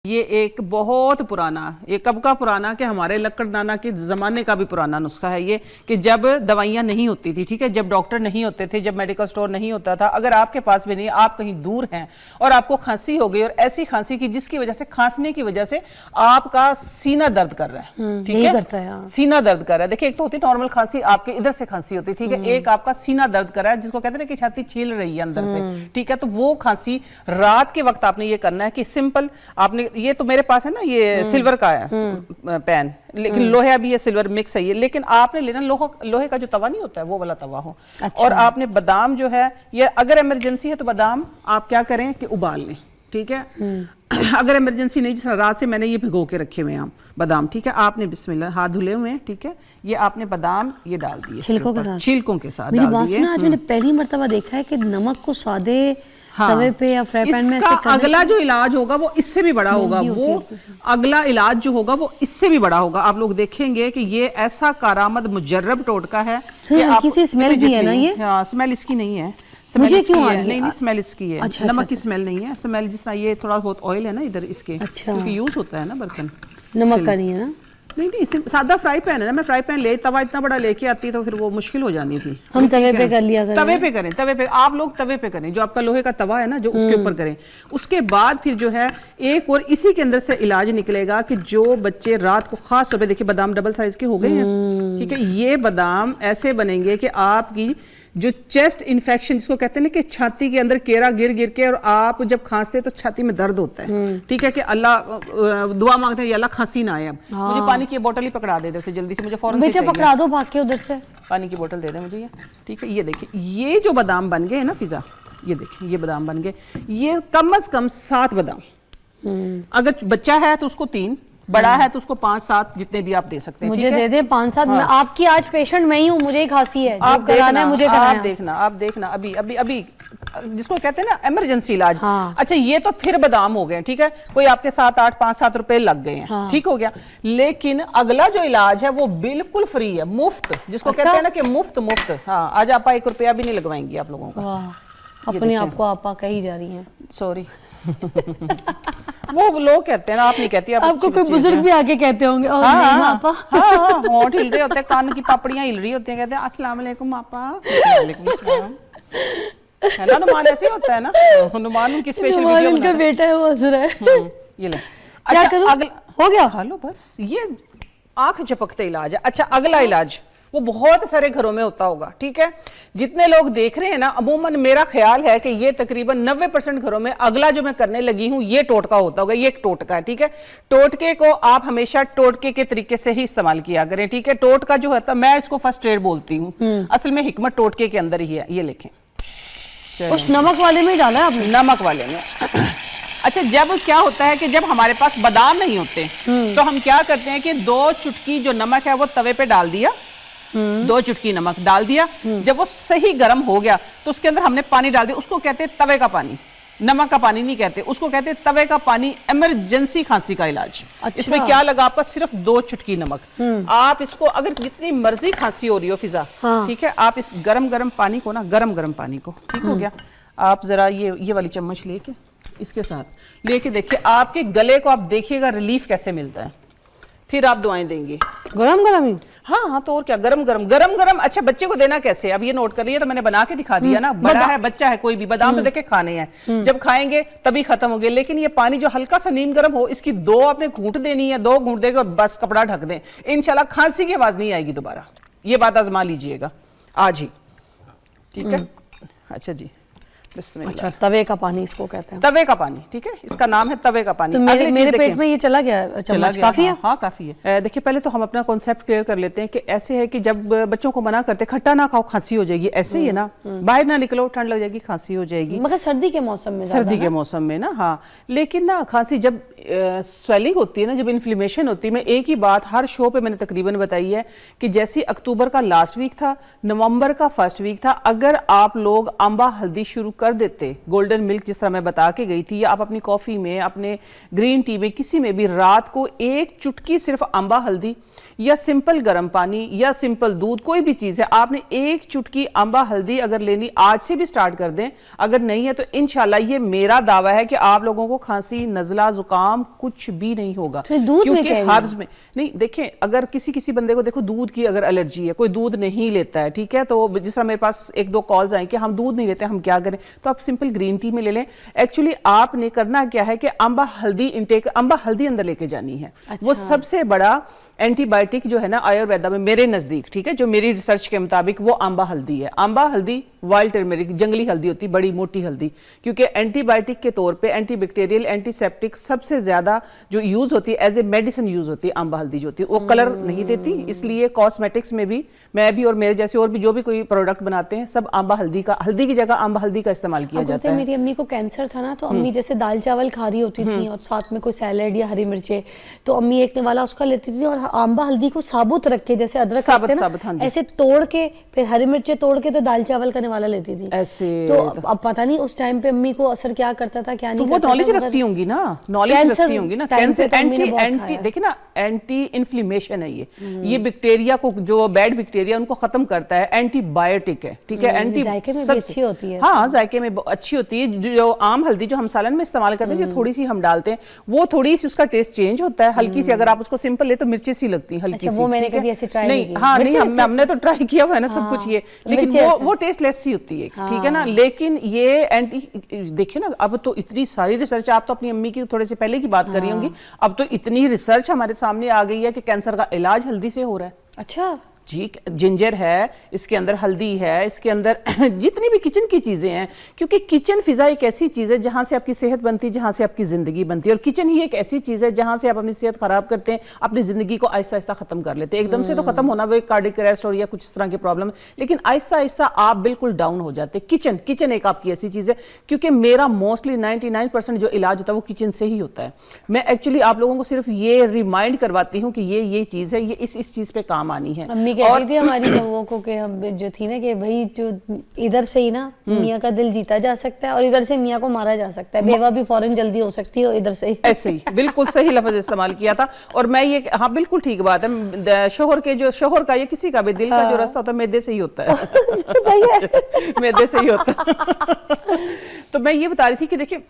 ये एक बहुत पुराना, ये कब का पुराना कि हमारे लक्कड़ नाना के ज़माने का भी पुराना नुस्खा है ये, कि जब दवाइयाँ नहीं होती थी, ठीक है, जब डॉक्टर नहीं होते थे, जब मेडिकल स्टोर नहीं होता था, अगर आपके पास भी नहीं, आप कहीं दूर हैं और आपको खांसी हो गई और ऐसी खांसी की जिसकी वजह से, खांसने की वजह से आपका सीना दर्द कर रहा है, ठीक है, करता है सीना दर्द कर रहा है। देखिए, एक तो होती नॉर्मल खांसी, आपके इधर से खांसी होती है, ठीक है, एक आपका सीना दर्द कर रहा है जिसको कहते हैं कि छाती छील रही है अंदर से, ठीक है, तो वो खांसी रात के वक्त आपने ये करना है कि सिंपल आपने, ये तो मेरे पास है ना, ये सिल्वर का है पैन, लेकिन लोहे भी है, सिल्वर मिक्स है ये, लेकिन आपने लेना लोहे का जो तवा नहीं होता है वो वाला तवा हो। अच्छा। और आपने बादाम जो है, ये अगर इमरजेंसी है तो बादाम आप क्या करें कि उबाल लें, ठीक है, अगर इमरजेंसी नहीं, जिस रात से मैंने ये भिगो के रखे हुए हैं बादाम, ठीक है, आपने बिस्मिल्लाह हाथ धुले हुए हैं, ठीक है, ये आपने बादाम ये डाल दिए छिलकों के साथ, छिलकों के साथ मेरी डाल बात दिए। सुना, आज मैंने पहली मर्तबा देखा है कि नमक को सादे तवे पे या फ्राई पैन में ऐसे करने अगला जो इलाज होगा वो इससे भी बड़ा होगा, वो अगला इलाज जो होगा वो इससे भी बड़ा होगा। आप लोग देखेंगे कि ये ऐसा कारामद मुजर्रब टोटका है कि आप, किसी स्मेल भी है ना ये? हाँ, स्मेल इसकी नहीं है, मुझे क्यों आ रही है? नहीं, स्मेल इसकी है, अच्छा, नमक की स्मेल नहीं है, स्मेल जिस तरह ये थोड़ा बहुत ऑयल है ना इधर इसके, अच्छा, क्योंकि यूज होता है ना बर्तन, नमक का नहीं है ना? नहीं, सादा फ्राई पैन है ना, मैं फ्राई पैन ले, तवा इतना बड़ा लेके आती तो फिर वो मुश्किल हो जानी थी। हम तवे पे कर लिया करें, तवे पे करें, तवे पे आप लोग तवे पे करें, जो आपका लोहे का तवा है ना, जो उसके ऊपर करें। उसके बाद फिर जो है एक और इसी के अंदर से इलाज निकलेगा कि जो बच्चे रात को, खास तौर पे देखिए बादाम डबल साइज के हो गए हैं, ठीक है, ये बादाम ऐसे बनेंगे कि आपकी जो चेस्ट इन्फेक्शन जिसको कहते हैं ना कि छाती के अंदर केरा गिर गिर के और आप जब खांसते हैं तो छाती में दर्द होता है, ठीक है, कि अल्लाह दुआ मांगते हैं अल्लाह खांसी ना आए। अब मुझे पानी की बोतल ही पकड़ा दे दे जल्दी से, मुझे फौरन बेटा पकड़ा दो भाग के उधर से, पानी की बोतल दे दे मुझे ये, ठीक है। ये देखिए, ये जो बादाम बन गए हैं ना फिजा, ये देखिए ये बादाम बन गए, ये कम से कम 7 बादाम, अगर बच्चा है तो उसको 3, बड़ा है तो उसको 5-7 जितने भी आप दे सकते हैं, मुझे दे दे 5-7। मैं आपकी आज पेशेंट मैं ही हूँ, मुझे ही खांसी है, आप कराना है मुझे कराना है। आप देखना अभी जिसको कहते हैं ना इमरजेंसी इलाज। हाँ। अच्छा, ये तो फिर बादाम हो गए, ठीक है, कोई आपके 7-8 5-7 रुपए लग गए हैं, हाँ। ठीक हो गया, लेकिन अगला जो इलाज है वो बिल्कुल फ्री है, मुफ्त, जिसको कहते हैं ना कि मुफ्त। हाँ, आज आप 1 रुपया भी नहीं लगवाएंगी आप लोगों का। अपने आप को आपा कही जा रही हैं, सॉरी वो लोग कहते हैं ना, आप नहीं कहती, आपको कोई बुजुर्ग भी आके कहते होंगे, और हाँ, नहीं आपा, हाँ, होंठ हिल रहे होते हैं, कान की पापड़ियां हिल रही होती हैं, कहते हैं अस्सलाम वालेकुम आपा, वालेकुम अस्सलाम, है ना, हनुमान ऐसे होता है ना, हनुमान उनकी स्पेशल वीडियो उनका बेटा है वो हंस रहा है, ये ले। क्या करूं? हो गया, खा लो बस, ये आंख झपकते इलाज है। अच्छा, अगला इलाज वो बहुत सारे घरों में होता होगा, ठीक है, जितने लोग देख रहे हैं ना, अमूमन मेरा ख्याल है कि ये तकरीबन 90% घरों में अगला जो मैं करने लगी हूं ये टोटका होता होगा। ये एक टोटका है, ठीक है, टोटके को आप हमेशा टोटके के तरीके से ही इस्तेमाल किया करें, ठीक है। टोटका जो होता है, मैं इसको फर्स्ट एड बोलती हूँ, असल में हिकमत टोटके के अंदर ही है। ये लिखें, उस नमक वाले में डाला है आपने? नमक वाले में। अच्छा, जब क्या होता है कि जब हमारे पास बादाम नहीं होते तो हम क्या करते हैं कि 2 चुटकी जो नमक है वो तवे पे डाल दिया, 2 चुटकी नमक डाल दिया, जब वो सही गर्म हो गया तो उसके अंदर हमने पानी डाल दिया, उसको कहते हैं तवे का पानी, नमक का पानी नहीं कहते, उसको कहते हैं तवे का पानी, इमरजेंसी खांसी का इलाज। अच्छा। इसमें क्या लगा आपका, सिर्फ 2 चुटकी नमक। आप इसको अगर जितनी मर्जी खांसी हो रही हो फिजा, हाँ। ठीक है, आप इस गरम पानी को ना, गरम पानी को, ठीक हो गया, आप जरा ये वाली चम्मच लेके इसके साथ लेके देखिए, आपके गले को आप देखिएगा रिलीफ कैसे मिलता है, फिर आप दुआएं देंगे। गरम ही? हाँ, तो और क्या, गरम। अच्छा, बच्चे को देना कैसे, अब ये नोट कर लिया, तो मैंने बना के दिखा दिया ना, बड़ा है बच्चा है कोई भी, बादाम तो देखे खाने हैं, जब खाएंगे तभी खत्म हो गए, लेकिन ये पानी जो हल्का सा नीम गर्म हो, इसकी 2 आपने घूंट देनी है, 2 घूंट देकर बस कपड़ा ढक दें, इंशाल्लाह खांसी की आवाज नहीं आएगी दोबारा। ये बात आजमा लीजिएगा आज ही, ठीक है। अच्छा जी, अच्छा, तवे का पानी इसको कहते हैं, तवे का पानी, ठीक है, इसका नाम है तवे का पानी। तो मेरे पेट में ये चला गया चम्मच, काफी है? हाँ, काफी है। देखिए, पहले तो हम अपना कॉन्सेप्ट क्लियर कर लेते हैं कि ऐसे है कि जब बच्चों को मना करते खट्टा ना खाओ खांसी हो जाएगी, ऐसे ही है ना, बाहर ना निकलो ठंड लग जाएगी खांसी हो जाएगी, मगर सर्दी के मौसम में, सर्दी के मौसम में ना, हाँ, लेकिन ना खांसी जब स्वेलिंग होती है ना, जब इन्फ्लेमेशन होती है, मैं एक ही बात हर शो पे मैंने तकरीबन बताई है कि जैसे अक्टूबर का लास्ट वीक था, नवंबर का फर्स्ट वीक था, अगर आप लोग अम्बा हल्दी शुरू कर देते, गोल्डन मिल्क जिस तरह मैं बता के गई थी, या आप अपनी कॉफी में, अपने ग्रीन टी में, किसी में भी रात को एक चुटकी सिर्फ अंबा हल्दी या सिंपल गर्म पानी या सिंपल दूध, कोई भी चीज है, आपने एक चुटकी अंबा हल्दी अगर लेनी, आज से भी स्टार्ट कर दें। अगर नहीं है तो इंशाल्लाह ये मेरा दावा है कि आप लोगों को खांसी, नजला, जुकाम कुछ भी नहीं होगा। तो दूध में क्योंकि हर्ब्स में नहीं, देखें अगर किसी बंदे को देखो दूध की अगर एलर्जी है, कोई दूध नहीं लेता है, ठीक है, तो जिस तरह मेरे पास एक दो कॉल्स आई कि हम दूध नहीं लेते, हम क्या करें, तो आप सिंपल ग्रीन टी में ले लें। एक्चुअली आपने करना क्या है कि अंबा हल्दी इंटेक, अंबा हल्दी अंदर लेके जानी है। अच्छा। वो सबसे बड़ा एंटीबायोटिक जो है ना आयुर्वेदा में मेरे नजदीक, ठीक है, जो मेरी रिसर्च के मुताबिक वो अंबा हल्दी है। अंबा हल्दी वाइल्ड टर्मेरिक, जंगली हल्दी होती है, बड़ी मोटी हल्दी, क्योंकि एंटीबायोटिक के तौर पे, एंटीबैक्टीरियल, एंटीसेप्टिक सबसे ज्यादा जो यूज होती है, एज ए मेडिसिन यूज होती है अंबा हल्दी जो होती है। वो कलर नहीं देती, इसलिए कॉस्मेटिक्स में भी मैं भी और मेरे जैसे और भी जो भी कोई प्रोडक्ट बनाते हैं, सब अंबा हल्दी का, हल्दी की जगह अंबा हल्दी का इस्तेमाल किया जाता है। मेरी अम्मी को कैंसर था ना, तो अम्मी जैसे दाल चावल खा रही होती थी और साथ में कोई सैलेड या हरी मिर्चे, तो अम्मी एक वाला उसका लेती थी और अंबा हल्दी को साबुत रख के, जैसे अदरक खाते हैं ना, ऐसे तोड़ के फिर हरी मिर्चे तोड़ के तो दाल चावल का निवाला लेती थी ऐसे। तो अब पता नहीं उस टाइम पे अम्मी को असर क्या करता था, क्या नहीं करता था। वो नॉलेज रखती होंगी ना, नॉलेज रखती होंगी ना। कैंसर एंटी देखिए ना, एंटी इन्फ्लेमेशन है ये बैक्टीरिया को, जो बैड बैक्टीरिया उनको खत्म करता है, एंटीबायोटिक है, ठीक है। एंटी जायके में भी अच्छी होती है। हाँ, जायके में अच्छी होती है। जो आम हल्दी जो हम सालन में इस्तेमाल करते हैं, जो थोड़ी सी हम डालते हैं, वो थोड़ी सी उसका टेस्ट चेंज होता है, हल्की सी। अगर आप उसको सिंपल ले तो मिर्ची सी लगती है, हल्की सी। वो मैंने कभी ऐसे ट्राई नहीं किया। हाँ, नहीं, हमने तो ट्राई किया हुआ है ना सब कुछ ये, लेकिन वो टेस्टलेस सी होती है, ठीक है ना। लेकिन ये एंटी, देखिए ना, अब तो इतनी सारी रिसर्च, आप तो अपनी अम्मी की थोड़े से पहले की बात कर रही होंगी, अब तो इतनी रिसर्च हमारे सामने आ गई है कि कैंसर का इलाज हल्दी से हो रहा है। अच्छा जी, जिंजर है, इसके अंदर हल्दी है, इसके अंदर जितनी भी किचन की चीजें हैं, क्योंकि किचन फिजा एक ऐसी चीज है जहां से आपकी सेहत बनती है, जहां से आपकी जिंदगी बनती है। और किचन ही एक ऐसी चीज है जहां से आप अपनी सेहत खराब करते हैं, अपनी जिंदगी को आहिस्ता आहिस्ता खत्म कर लेते हैं। एकदम से तो खत्म होना वो एक कार्डियक अरेस्ट और या कुछ इस तरह की प्रॉब्लम, लेकिन आहिस्ता आहिस्ता आप बिल्कुल डाउन हो जाते हैं। किचन एक आपकी ऐसी चीज है, क्योंकि मेरा मोस्टली 99% जो इलाज होता है वो किचन से ही होता है। मैं एक्चुअली आप लोगों को सिर्फ ये रिमाइंड करवाती हूँ कि ये चीज है, ये इस चीज पे काम आनी है। अम्मी कहती थी हमारी वो को के हम जो थी ना कि भाई जो इधर से ही ना मियाँ का दिल जीता जा सकता है और इधर से मियाँ को मारा जा सकता है, बेवा भी फौरन जल्दी हो सकती है और इधर से ही। ऐसे ही बिल्कुल सही लफ्ज इस्तेमाल किया था। और मैं ये, हाँ बिल्कुल ठीक बात है, शोहर का या किसी का भी दिल का जो रास्ता होता है मैदे से ही होता है। मैदे से ही होता है। तो मैं ये बता रही थी कि देखिए,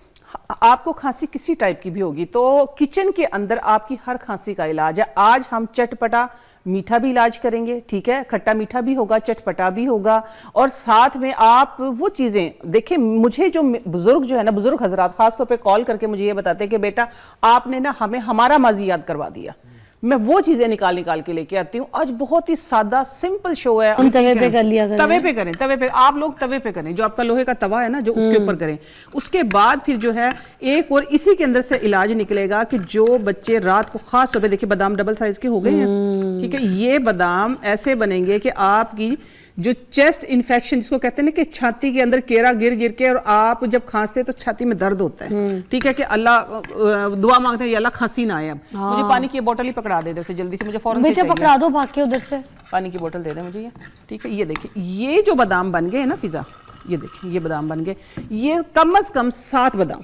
आपको खांसी किसी टाइप की भी होगी तो किचन के अंदर आपकी हर खांसी का इलाज है। आज हम चटपटा मीठा भी इलाज करेंगे, ठीक है, खट्टा मीठा भी होगा, चटपटा भी होगा, और साथ में आप वो चीजें देखिए, मुझे जो बुजुर्ग जो है ना, बुजुर्ग हजरात खासतौर पे कॉल करके मुझे ये बताते हैं कि बेटा आपने ना हमें हमारा माजी याद करवा दिया। मैं वो चीजें निकाल के लेके आती हूँ। आज बहुत ही सादा सिंपल शो है, हम तवे पे कर लिया करें। तवे पे आप लोग तवे पे करें, जो आपका लोहे का तवा है ना, जो उसके ऊपर करें। उसके बाद फिर जो है एक और इसी के अंदर से इलाज निकलेगा कि जो बच्चे रात को, खास तौर पे देखिए बादाम डबल साइज के हो गए हैं, ठीक है, ये बादाम ऐसे बनेंगे कि आपकी जो चेस्ट इन्फेक्शन जिसको कहते हैं ना कि छाती के अंदर केरा गिर के, और आप जब खांसते हैं तो छाती में दर्द होता है, ठीक है, कि अल्लाह दुआ मांगते हैं अल्लाह खांसी ना आए। अब मुझे पानी की बोतल ही पकड़ा दे दे जल्दी से, मुझे फौरन बेटा पकड़ा दो भाग के उधर से, पानी की बोतल दे दे मुझे ये, ठीक है। ये देखिए, ये जो बादाम बन गए ना फिजा, ये देखिए ये बादाम बन गए, ये कम से कम 7 बादाम।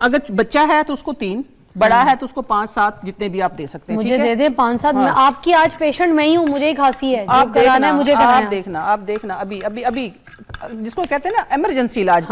अगर बच्चा है तो उसको 3, बड़ा है तो उसको 5-7 जितने भी आप दे सकते हैं। मुझे दे दे 5-7। मैं आपकी आज पेशेंट मैं ही हूँ, मुझे ही खांसी है, आप कराना है मुझे कराना। आप देखना अभी जिसको कहते हैं ना इमरजेंसी इलाज,